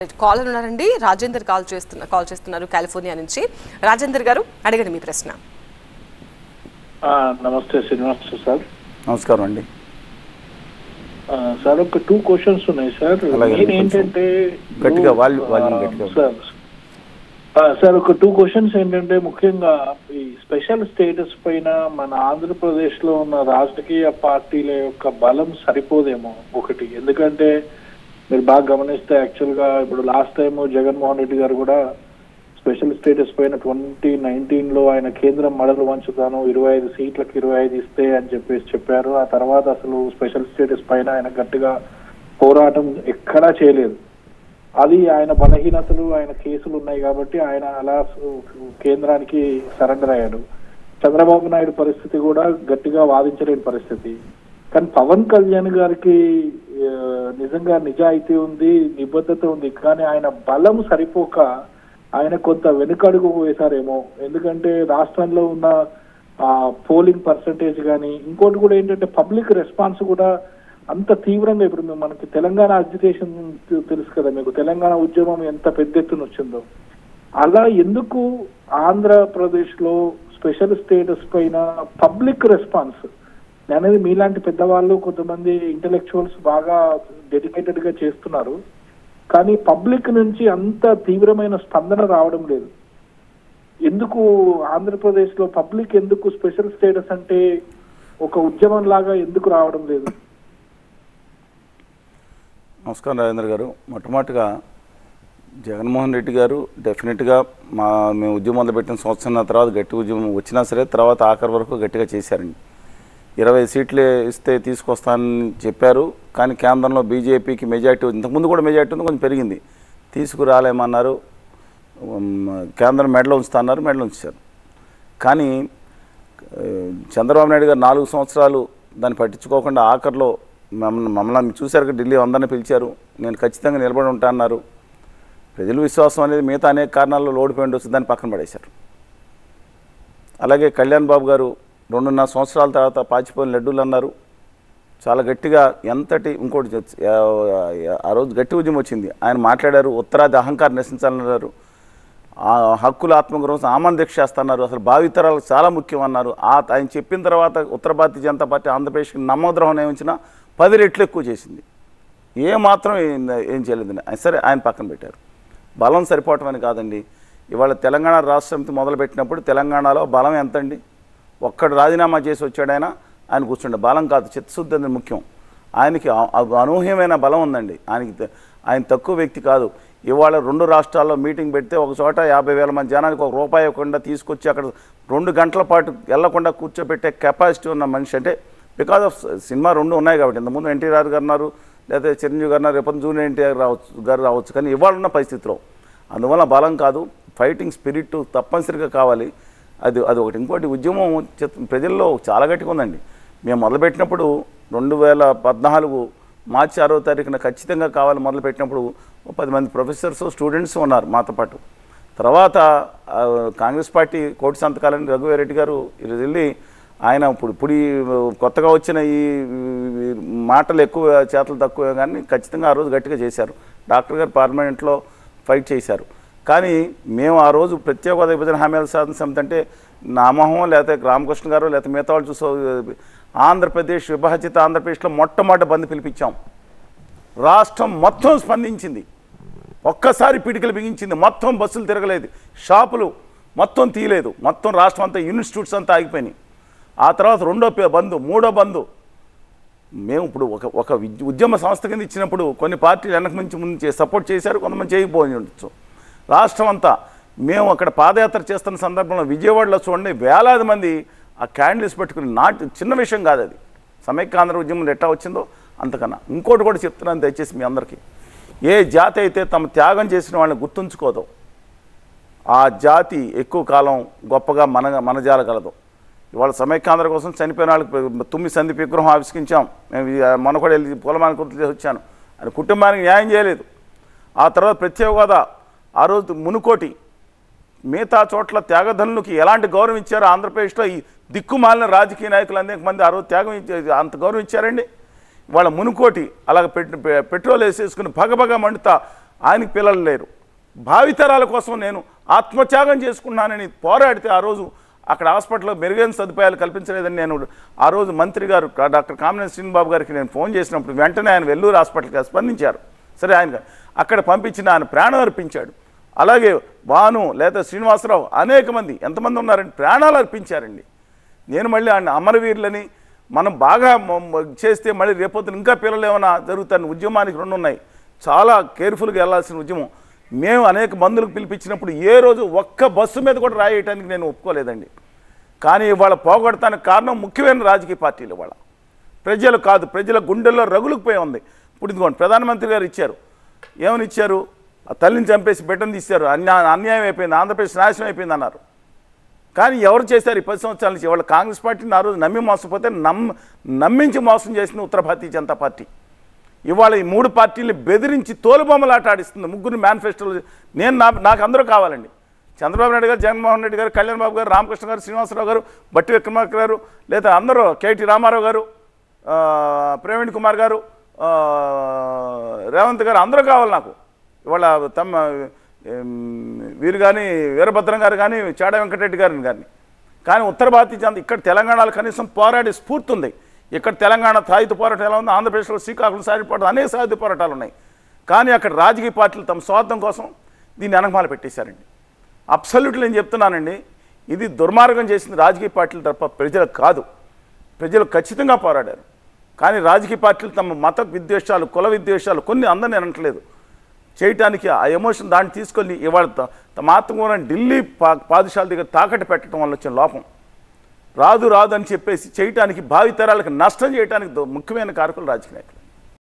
Caller ఉన్నారండి. Rajender call చేస్తున్నారు California నుంచి. రాజేందర్ గారు అడగండి మీ ప్రశ్న. నమస్తే శ్రీనివాస్ సార్. నమస్కారం అండి సార్. ఒక 2 క్వశ్చన్స్ ఉన్నాయి సార్. మెయిన్ ఏంటంటే సార్ ఒక 2 క్వశ్చన్స్ ఏంటంటే ముఖ్యంగా ఈ స్పెషల్ స్టేటస్ పైన మన ఆంధ్రప్రదేశ్ లో ఉన్న రాజకీయ పార్టీల యొక్క బలం సరిపోదేమో ఒకటి. ఎందుకంటే మీరు బాగా గమనిస్తే యాక్చువల్ గా ఇప్పుడు లాస్ట్ టైం జగన్మోహన్ రెడ్డి గారు కూడా స్పెషల్ స్టేటస్ పైన 2019లో ఆయన కేంద్రం మడలు వంచుతాను 25 సీట్లకు 25 ఇస్తే అని చెప్పారు. ఆ తర్వాత అసలు స్పెషల్ స్టేటస్ పైన ఆయన గట్టిగా పోరాటం ఎక్కడా చేయలేదు. అది ఆయన బలహీనతలు, ఆయన కేసులు ఉన్నాయి కాబట్టి ఆయన అలా కేంద్రానికి సరెండర్ అయ్యాడు. చంద్రబాబు నాయుడు పరిస్థితి కూడా గట్టిగా వాదించలేని పరిస్థితి. కానీ పవన్ కళ్యాణ్ గారికి నిజంగా నిజాయితీ ఉంది, నిబద్ధత ఉంది, కానీ ఆయన బలం సరిపోక ఆయన కొంత వెనుకడుగు వేశారేమో. ఎందుకంటే రాష్ట్రంలో ఉన్న పోలింగ్ పర్సంటేజ్ కానీ ఇంకోటి కూడా ఏంటంటే పబ్లిక్ రెస్పాన్స్ కూడా అంత తీవ్రంగా ఇప్పుడు మనకి తెలంగాణ అజిటేషన్ తెలుసు కదా మీకు, తెలంగాణ ఉద్యమం ఎంత పెద్ద ఎత్తున వచ్చిందో అలా ఎందుకు ఆంధ్రప్రదేశ్ లో స్పెషల్ స్టేటస్ పైన పబ్లిక్ రెస్పాన్స్ అనేది మీలాంటి పెద్దవాళ్ళు కొంతమంది ఇంటెలెక్చువల్స్ బాగా డెడికేటెడ్ గా చేస్తున్నారు, కానీ పబ్లిక్ నుంచి అంత తీవ్రమైన స్పందన రావడం లేదు. ఎందుకు ఆంధ్రప్రదేశ్ లో పబ్లిక్ ఎందుకు స్పెషల్ స్టేటస్ అంటే ఒక ఉద్యమం లాగా ఎందుకు రావడం లేదు? నమస్కారం రాజేంద్ర గారు. మొట్టమొదటిగా జగన్మోహన్ రెడ్డి గారు డెఫినెట్గా మేము ఉద్యమం మొదలుపెట్టిన సంవత్సరం తర్వాత గట్టి ఉద్యమం వచ్చినా సరే తర్వాత ఆఖరి వరకు గట్టిగా చేశారండి. 20 సీట్లు ఇస్తే తీసుకొస్తానని చెప్పారు, కానీ కేంద్రంలో బీజేపీకి మెజార్టీ, ఇంతకుముందు కూడా మెజార్టీ ఉంది, కొంచెం పెరిగింది, తీసుకురాలేమన్నారు. కేంద్రం మెడలో ఉంచుతున్నారు, మెడలో ఉంచారు. కానీ చంద్రబాబు నాయుడు గారు 4 సంవత్సరాలు దాన్ని పట్టించుకోకుండా ఆఖరిలో మమ్మల్ని చూశారు, ఢిల్లీ అందరినీ పిలిచారు, నేను ఖచ్చితంగా నిలబడి ఉంటా అన్నారు. ప్రజల విశ్వాసం అనేది మిగతా అనేక కారణాల్లో ఓడిపోయి ఉండొచ్చు, దాన్ని పక్కన పడేశారు. అలాగే కళ్యాణ్ బాబు గారు 2.5 సంవత్సరాల తర్వాత పాచిపోయిన లడ్డూలు అన్నారు. చాలా గట్టిగా ఎంతటి ఇంకోటి ఆ రోజు గట్టి ఉద్యమం వచ్చింది, ఆయన మాట్లాడారు. ఉత్తరాది అహంకారం నశించాలన్నారు, ఆ హక్కుల ఆత్మగౌరవం ఆమరణ దీక్ష చేస్తున్నారు, అసలు భావితరాలకు చాలా ముఖ్యం అన్నారు. ఆయన చెప్పిన తర్వాత ఉత్తర భారతీయ జనతా పార్టీ ఆంధ్రప్రదేశ్కి నమ్మద్రోహం నియమించిన 10 రెట్లు ఎక్కువ చేసింది, ఏం చేయలేదండి. సరే ఆయన పక్కన పెట్టారు. బలం సరిపోవటం అని కాదండి. ఇవాళ తెలంగాణ రాష్ట్ర సమితి మొదలుపెట్టినప్పుడు తెలంగాణలో బలం ఎంతండి? ఒక్కడు రాజీనామా చేసి వచ్చాడు, ఆయన కూర్చుండే బలం కాదు, చిత్తశుద్ధి అనేది ముఖ్యం. ఆయనకి అనూహ్యమైన బలం ఉందండి. ఆయన తక్కువ వ్యక్తి కాదు. ఇవాళ 2 రాష్ట్రాల్లో మీటింగ్ పెడితే ఒక చోట 50,000 మంది జనానికి ₹1 ఇవ్వకుండా తీసుకొచ్చి అక్కడ 2 గంటల పాటు వెళ్లకుండా కూర్చోబెట్టే కెపాసిటీ ఉన్న మనిషి. అంటే బికాజ్ ఆఫ్ సినిమా 2 ఉన్నాయి కాబట్టి. ఇంతకుముందు ఎన్టీఆర్ గారు ఉన్నారు, లేదా చిరంజీవి గారు ఉన్నారు, రేపు జూనియర్ ఎన్టీఆర్ గారు రావచ్చు, కానీ ఇవాళ ఉన్న పరిస్థితిలో అందువల్ల బలం కాదు, ఫైటింగ్ స్పిరిట్ తప్పనిసరిగా కావాలి. అది ఒకటి. ఇంకోటి, ఉద్యమం ప్రజల్లో చాలా గట్టిగా ఉందండి. మేము మొదలుపెట్టినప్పుడు 2014 మార్చి 6వ తారీఖున ఖచ్చితంగా కావాలి మొదలుపెట్టినప్పుడు 10 మంది ప్రొఫెసర్స్, స్టూడెంట్స్ ఉన్నారు మాతో పాటు. తర్వాత కాంగ్రెస్ పార్టీ కోటి సంతకాలని రఘువీరెడ్డి గారు వెళ్ళి ఆయన ఇప్పుడు కొత్తగా వచ్చిన ఈ మాటలు ఎక్కువ చేతలు తక్కువ, కానీ ఖచ్చితంగా ఆ రోజు గట్టిగా చేశారు. డాక్టర్ గారు పార్లమెంట్లో ఫైట్ చేశారు. కానీ మేము ఆ రోజు ప్రత్యేక హోదా విభజన హామీల సాధన సమితి అంటే నామోహం, లేకపోతే రామకృష్ణ గారు, లేకపోతే మిగతా వాళ్ళు చూసో ఆంధ్రప్రదేశ్ విభజిత ఆంధ్రప్రదేశ్లో మొట్టమొదటి బంద్ పిలిపించాం. రాష్ట్రం మొత్తం స్పందించింది, ఒక్కసారి పిడికలు బిగించింది, మొత్తం బస్సులు తిరగలేదు, షాపులు మొత్తం తీయలేదు, మొత్తం రాష్ట్రం అంతా ఇన్స్టిట్యూట్స్ అంతా ఆగిపోయినాయి. ఆ తర్వాత 2వ బంద్, 3వ బంద్. మేము ఇప్పుడు ఒక ఉద్యమ సంస్థ కింద ఇచ్చినప్పుడు కొన్ని పార్టీలు వెనక ముందు సపోర్ట్ చేశారు, కొంతమంది చేయకపోయి ఉండొచ్చు. రాష్ట్రం అంతా మేము అక్కడ పాదయాత్ర చేస్తున్న సందర్భంలో విజయవాడలో చూడండి, వేలాది మంది ఆ క్యాండిల్స్ పెట్టుకుని, చిన్న విషయం కాదు అది. సమైక్యాంధ్ర ఉద్యమం ఎట్టా వచ్చిందో అంతకన్నా. ఇంకోటి కూడా చెప్తున్నాను దయచేసి మీ అందరికీ, ఏ జాతి అయితే తమ త్యాగం చేసిన వాళ్ళని గుర్తుంచుకోదో ఆ జాతి ఎక్కువ కాలం గొప్పగా మనజాలగలదు. ఇవాళ సమైక్యాంధ్ర కోసం చనిపోయిన వాళ్ళకి తుమ్మి సందీప్ విగ్రహం ఆవిష్కరించాం. మేము మొన్న కూడా వెళ్ళి పూలమాల గుర్తు చేసి వచ్చాను. ఆయన కుటుంబానికి న్యాయం చేయలేదు. ఆ తర్వాత ప్రత్యేక హోదా ఆ రోజు మునుకోటి, మిగతా చోట్ల త్యాగధనులకి ఎలాంటి గౌరవం ఇచ్చారో ఆంధ్రప్రదేశ్లో ఈ దిక్కుమాలిన రాజకీయ నాయకులు అనేక మంది ఆ రోజు త్యాగం అంత గౌరవం ఇచ్చారండి. వాళ్ళ మునుకోటి అలాగ పెట్రోల్ వేసేసుకుని భగభగ మండుతా ఆయనకి పిల్లలు లేరు, భావితరాల కోసం నేను ఆత్మత్యాగం చేసుకున్నానని పోరాడితే ఆ రోజు అక్కడ హాస్పిటల్లో మెరుగైన సదుపాయాలు కల్పించలేదని నేను ఆ రోజు మంత్రి గారు డాక్టర్ కామినేని శ్రీనిబాబు గారికి నేను ఫోన్ చేసినప్పుడు వెంటనే ఆయన వెల్లూరు హాస్పిటల్కి స్పందించారు. సరే, ఆయన అక్కడ పంపించిన ఆయన ప్రాణం అర్పించాడు. అలాగే భాను లేదా శ్రీనివాసరావు అనేక మంది ఎంతమంది ఉన్నారండి ప్రాణాలు అర్పించారండి. నేను మళ్ళీ ఆయన అమరవీరులని మనం బాగా చేస్తే మళ్ళీ రేపొద్దున ఇంకా పిల్లలు ఏమైనా జరుగుతాయని ఉద్యమానికి రెండు ఉన్నాయి. చాలా కేర్ఫుల్గా వెళ్ళాల్సిన ఉద్యమం. మేము అనేక మందులకు పిలిపించినప్పుడు ఏ రోజు ఒక్క బస్సు మీద కూడా రాయటానికి నేను ఒప్పుకోలేదండి. కానీ ఇవాళ పోగొడటానికి కారణం ముఖ్యమైన రాజకీయ పార్టీలు. ఇవాళ ప్రజలు కాదు, ప్రజల గుండెల్లో రగులుకు పోయి ఉంది. ఇప్పుడు ఇదిగోండి ప్రధానమంత్రి గారు ఇచ్చారు, ఏమని ఇచ్చారు, ఆ తల్లిని చంపేసి బిడ్డను తీశారు, అన్యాయం అయిపోయింది, ఆంధ్రప్రదేశ్ నాశనం అయిపోయింది అన్నారు. కానీ ఎవరు చేశారు ఈ 10 సంవత్సరాల నుంచి? ఇవాళ కాంగ్రెస్ పార్టీని ఆ రోజు నమ్మి మోసపోతే నమ్మించి మోసం చేసింది ఉత్తర భారతీయ జనతా పార్టీ. ఇవాళ ఈ 3 పార్టీలు బెదిరించి తోలుబొమ్మలాట ఆడిస్తుంది. ముగ్గురు మేనిఫెస్టోలు నాకు అందరూ కావాలండి. చంద్రబాబు నాయుడు గారు, జగన్మోహన్ రెడ్డి గారు, కళ్యాణ్ బాబు గారు, రామకృష్ణ గారు, శ్రీనివాసరావు గారు, బట్టి విక్రమార్క గారు, లేదా అందరూ కేటీ రామారావు గారు, ప్రవీణ్ కుమార్ గారు, రేవంత్ గారు అందరూ కావాలి నాకు. ఇవాళ వీరు కానీ వీరభద్రం గారు కానీ చాడ వెంకటరెడ్డి గారిని కానీ. కానీ ఉత్తర భారతీయ జనతా ఇక్కడ తెలంగాణలో కనీసం పోరాడే స్ఫూర్తి ఉంది. ఇక్కడ తెలంగాణ సాయుధ పోరాటం ఎలా ఉంది, ఆంధ్రప్రదేశ్లో శ్రీకాకుళం సాయుధ పోరాటం, అనేక సాయుధ పోరాటాలు ఉన్నాయి. కానీ అక్కడ రాజకీయ పార్టీలు తమ స్వార్థం కోసం దీన్ని వెనకమాల పెట్టేశారండి. అబ్సల్యూట్లీ నేను చెప్తున్నానండి, ఇది దుర్మార్గం చేసింది రాజకీయ పార్టీలు తప్ప ప్రజలకు కాదు. ప్రజలు ఖచ్చితంగా పోరాడారు. కానీ రాజకీయ పార్టీలు తమ మత విద్వేషాలు, కుల విద్వేషాలు కొన్ని అందరినీ అనట్లేదు చేయటానికి ఆ ఎమోషన్ దాన్ని తీసుకొని ఇవాళ తమ ఆత్మగౌరవం ఢిల్లీ పాదుషాల దగ్గర తాకట్టు పెట్టడం వల్ల వచ్చిన లోపం. రాదు అని చెప్పేసి చేయటానికి భావితరాలకు నష్టం చేయడానికి ముఖ్యమైన కారకులు రాజకీయ నాయకులు.